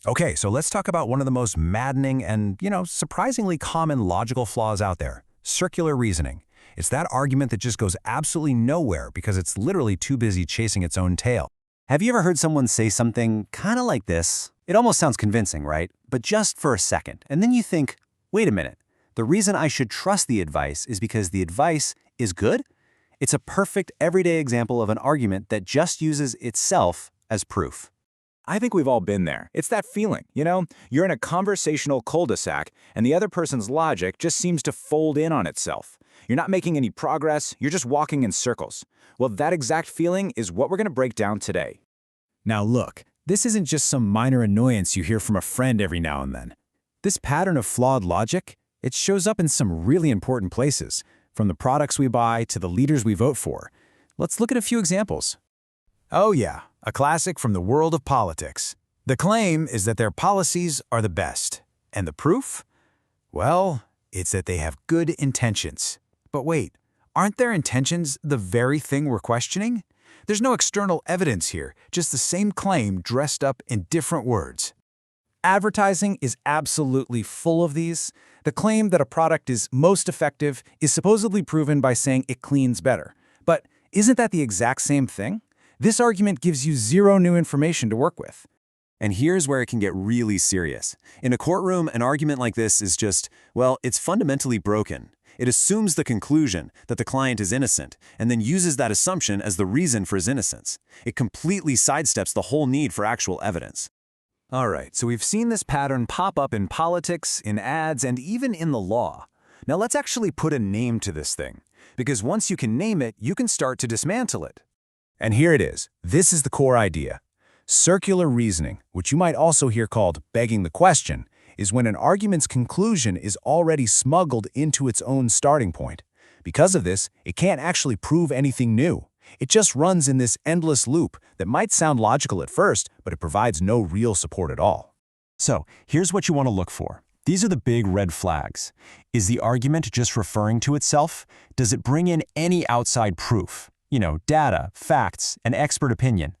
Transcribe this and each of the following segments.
Okay, so let's talk about one of the most maddening and, surprisingly common logical flaws out there, circular reasoning. It's that argument that just goes absolutely nowhere because it's literally too busy chasing its own tail. Have you ever heard someone say something kind of like this? It almost sounds convincing, right? But just for a second, and then you think, wait a minute, the reason I should trust the advice is because the advice is good? It's a perfect everyday example of an argument that just uses itself as proof. I think we've all been there. It's that feeling, You're in a conversational cul-de-sac, and the other person's logic just seems to fold in on itself. You're not making any progress, you're just walking in circles. Well, that exact feeling is what we're going to break down today. Now look, this isn't just some minor annoyance you hear from a friend every now and then. This pattern of flawed logic, it shows up in some really important places, from the products we buy to the leaders we vote for. Let's look at a few examples. Oh yeah, a classic from the world of politics. The claim is that their policies are the best. And the proof? Well, it's that they have good intentions. But wait, aren't their intentions the very thing we're questioning? There's no external evidence here, just the same claim dressed up in different words. Advertising is absolutely full of these. The claim that a product is most effective is supposedly proven by saying it cleans better. But isn't that the exact same thing? This argument gives you zero new information to work with. And here's where it can get really serious. In a courtroom, an argument like this is just, well, it's fundamentally broken. It assumes the conclusion that the client is innocent and then uses that assumption as the reason for his innocence. It completely sidesteps the whole need for actual evidence. All right, so we've seen this pattern pop up in politics, in ads, and even in the law. Now let's actually put a name to this thing, because once you can name it, you can start to dismantle it. And here it is. This is the core idea. Circular reasoning, which you might also hear called begging the question, is when an argument's conclusion is already smuggled into its own starting point. Because of this, it can't actually prove anything new. It just runs in this endless loop that might sound logical at first, but it provides no real support at all. So, here's what you want to look for. These are the big red flags. Is the argument just referring to itself? Does it bring in any outside proof? Data, facts, and expert opinion.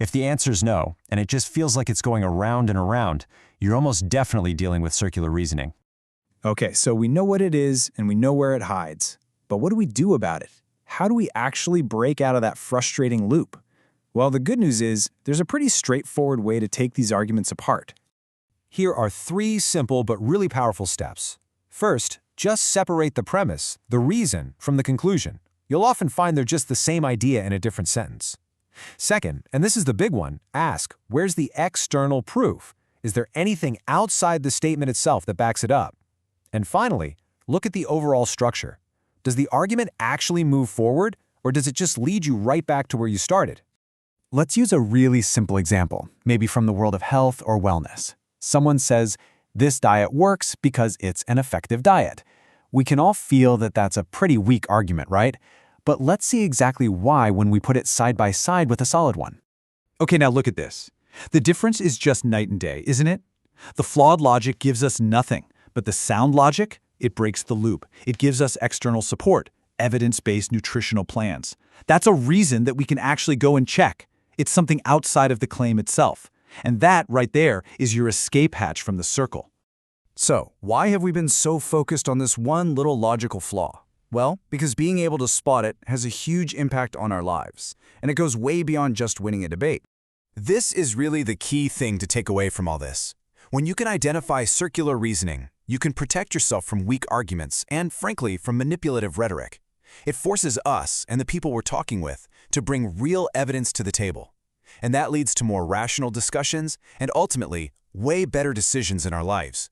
If the answer is no, and it just feels like it's going around and around, you're almost definitely dealing with circular reasoning. Okay, so we know what it is and we know where it hides. But what do we do about it? How do we actually break out of that frustrating loop? Well, the good news is there's a pretty straightforward way to take these arguments apart. Here are 3 simple but really powerful steps. First, just separate the premise, the reason, from the conclusion. You'll often find they're just the same idea in a different sentence. Second, and this is the big one, ask, where's the external proof? Is there anything outside the statement itself that backs it up? And finally, look at the overall structure. Does the argument actually move forward, or does it just lead you right back to where you started? Let's use a really simple example, maybe from the world of health or wellness. Someone says, this diet works because it's an effective diet. We can all feel that that's a pretty weak argument, right? But let's see exactly why when we put it side by side with a solid one. Okay, now look at this. The difference is just night and day, isn't it? The flawed logic gives us nothing, but the sound logic, it breaks the loop. It gives us external support, evidence-based nutritional plans. That's a reason that we can actually go and check. It's something outside of the claim itself. And that, right there, is your escape hatch from the circle. So, why have we been so focused on this one little logical flaw? Well, because being able to spot it has a huge impact on our lives, and it goes way beyond just winning a debate. This is really the key thing to take away from all this. When you can identify circular reasoning, you can protect yourself from weak arguments and, frankly, from manipulative rhetoric. It forces us and the people we're talking with to bring real evidence to the table. And that leads to more rational discussions and, ultimately, way better decisions in our lives.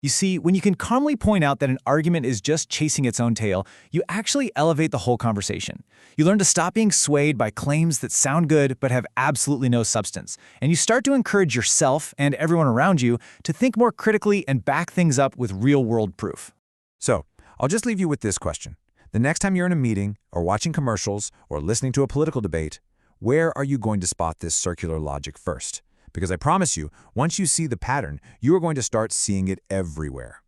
You see, when you can calmly point out that an argument is just chasing its own tail, you actually elevate the whole conversation. You learn to stop being swayed by claims that sound good but have absolutely no substance. And you start to encourage yourself and everyone around you to think more critically and back things up with real-world proof. So, I'll just leave you with this question. The next time you're in a meeting, or watching commercials, or listening to a political debate, where are you going to spot this circular logic first? Because I promise you, once you see the pattern, you are going to start seeing it everywhere.